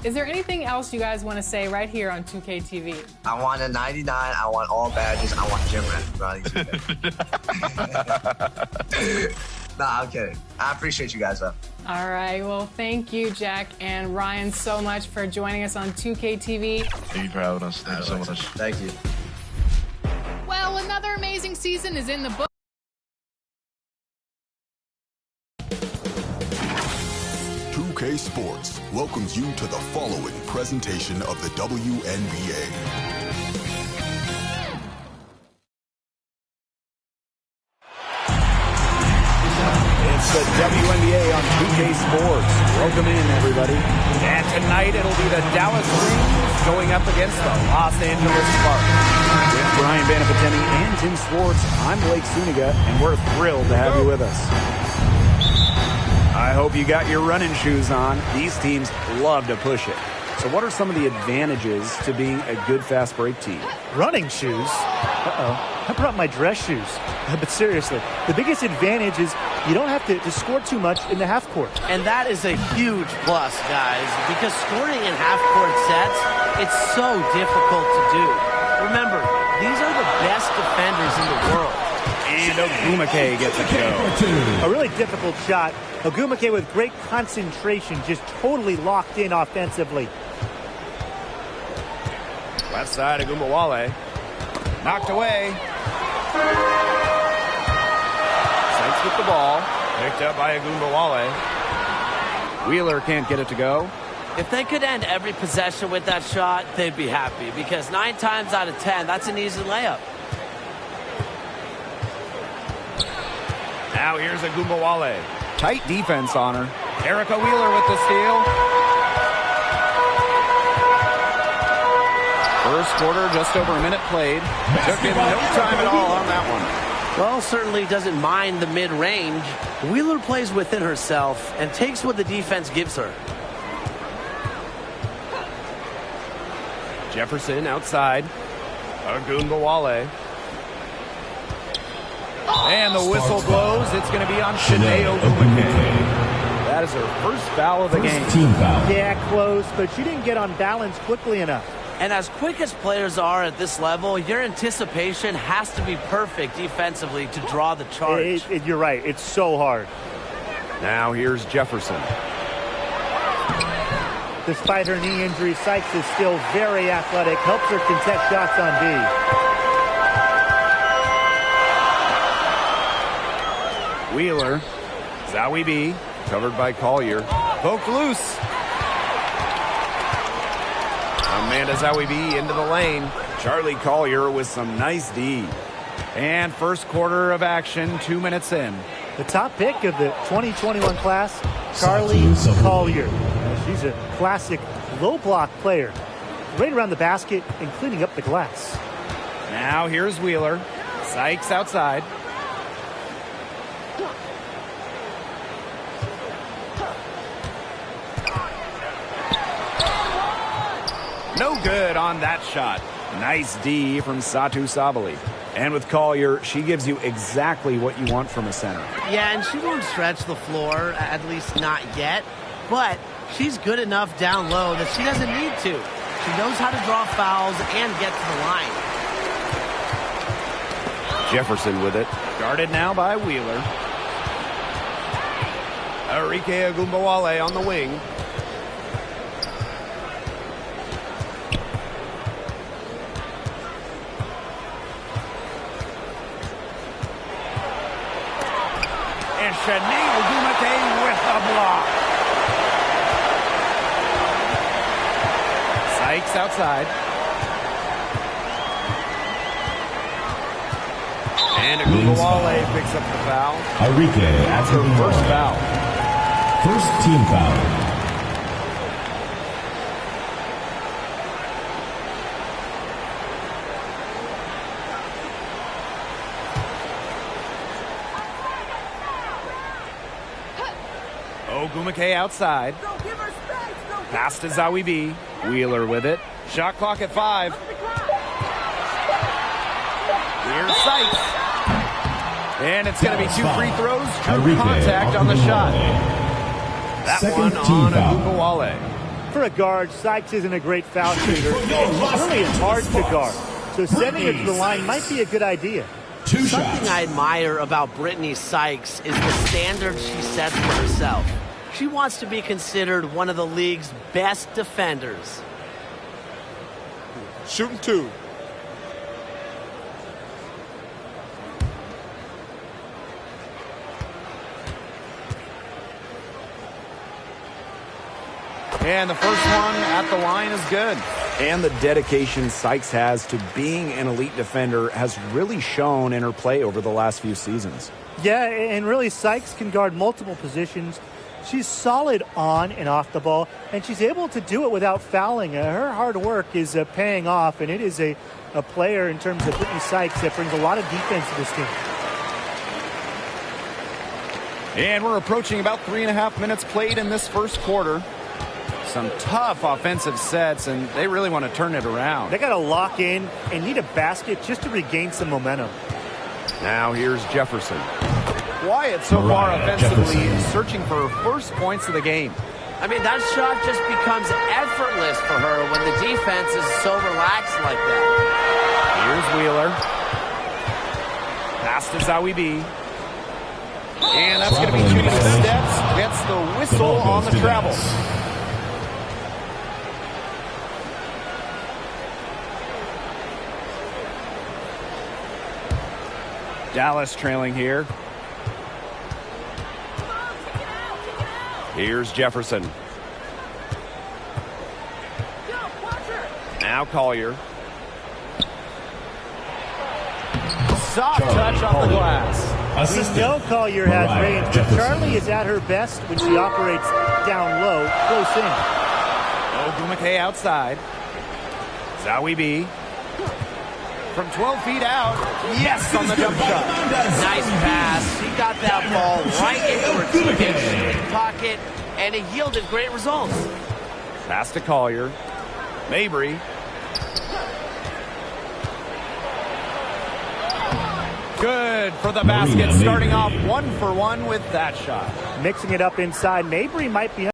Is there anything else you guys want to say right here on 2K TV? I want a 99. I want all badges. I want gym rat running. Nah, I'm kidding. I appreciate you guys, though. All right. Well, thank you, Jack and Ryan, so much for joining us on 2K TV. Thank you for having us. Thank you so much. Thank you. Well, another amazing season is in the book. 2K Sports welcomes you to the following presentation of the WNBA. It's the WNBA on 2K Sports. Welcome in, everybody. And tonight it'll be the Dallas Wings going up against the Los Angeles Sparks. With Brian Banapateni and Tim Swartz, I'm Blake Suniga, and we're thrilled to have you with us. I hope you got your running shoes on. These teams love to push it. So what are some of the advantages to being a good fast break team? Running shoes? I brought my dress shoes. But seriously, the biggest advantage is you don't have to score too much in the half court. And that is a huge plus, guys, because scoring in half-court sets, it's so difficult to do. Remember, these are the best defenders in the world. And Ogumake gets a go. A really difficult shot. Ogumake with great concentration, just totally locked in offensively. Left side, Ogumbawale. Knocked away. Sykes with the ball. Picked up by Ogumbawale. Wheeler can't get it to go. If they could end every possession with that shot, they'd be happy, because 9 times out of 10, that's an easy layup. Now here's Ogumbawale. Tight defense on her. Erica Wheeler with the steal. First quarter, just over a minute played. Took him no time at all on that one. Well, certainly doesn't mind the mid-range. Wheeler plays within herself and takes what the defense gives her. Jefferson outside. Ogumbawale. And the whistle blows. It's going to be on Shanae Ogumake. That is her first foul of the game. Team foul. Yeah, close, but she didn't get on balance quickly enough. And as quick as players are at this level, your anticipation has to be perfect defensively to draw the charge. You're right. It's so hard. Now here's Jefferson. Despite her knee injury, Sykes is still very athletic. Helps her contest shots on D. Wheeler. Zawi B. Covered by Collier. Poked loose. Amanda Zawi B into the lane. Charlie Collier with some nice D. And first quarter of action, 2 minutes in. The top pick of the 2021 class, Charlie Collier. She's a classic low block player. Right around the basket and cleaning up the glass. Now here's Wheeler. Sykes outside. No good on that shot. Nice D from Satu Sabali. And with Collier, she gives you exactly what you want from a center. Yeah, and she won't stretch the floor, at least not yet. But she's good enough down low that she doesn't need to. She knows how to draw fouls and get to the line. Jefferson with it. Guarded now by Wheeler. Arike Ogumbawale on the wing. And Shanae Ogumake with a block. Sykes outside. And Ogumbawale picks up the foul. Arike. That's her first foul. First team foul. Ogumake outside. Pass to Zawi B. Wheeler with it. Shot clock at 5. Here's Sykes. And it's going to be 2 free throws. True contact on the shot. That one on Ogumbawale. For a guard, Sykes isn't a great foul shooter. It's really hard to guard. So sending her to the line might be a good idea. Something I admire about Brittany Sykes is the standard she sets for herself. She wants to be considered one of the league's best defenders. Shooting 2. And the first one at the line is good. And the dedication Sykes has to being an elite defender has really shown in her play over the last few seasons. Yeah, and really Sykes can guard multiple positions. She's solid on and off the ball, and she's able to do it without fouling. Her hard work is paying off, and it is a player in terms of Brittany Sykes that brings a lot of defense to this team. And we're approaching about 3.5 minutes played in this first quarter. Some tough offensive sets, and they really want to turn it around. They got to lock in and need a basket just to regain some momentum. Now here's Jefferson. Quiet so far offensively, searching for her first points of the game. I mean, that shot just becomes effortless for her when the defense is so relaxed like that. Here's Wheeler. Pass to Zawi B. And that's going to be 2 steps. Gets the whistle on the travel. Dallas trailing here. Here's Jefferson. Now Collier. Soft touch off the glass. We know Collier has range, but Charlie is at her best when she operates down low, close in. Ogumake outside. Zawi B. From 12 feet out. Yes, on the jump shot. Nice pass. She got that ball right into her teammate's pocket, and it yielded great results. Pass to Collier. Mabry. Good for the basket, starting off 1 for 1 with that shot. Mixing it up inside. Mabry might be